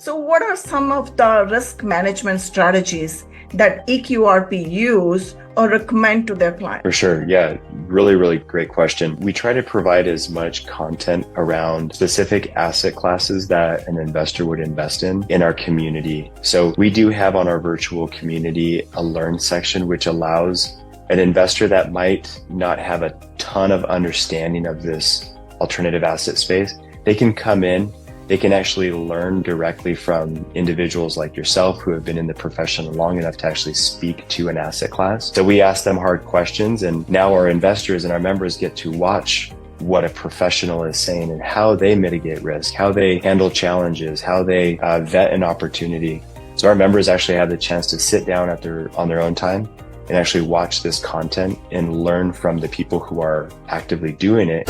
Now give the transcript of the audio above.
So what are some of the risk management strategies that EQRP use or recommend to their clients? For sure. Yeah. Really great question. We try to provide as much content around specific asset classes that an investor would invest in our community. So we do have on our virtual community a learn section, which allows an investor that might not have a ton of understanding of this alternative asset space. They can come in. They can actually learn directly from individuals like yourself who have been in the profession long enough to actually speak to an asset class. So we ask them hard questions, and now our investors and our members get to watch what a professional is saying and how they mitigate risk, how they handle challenges, how they vet an opportunity. So our members actually have the chance to sit down on their own time and actually watch this content and learn from the people who are actively doing it.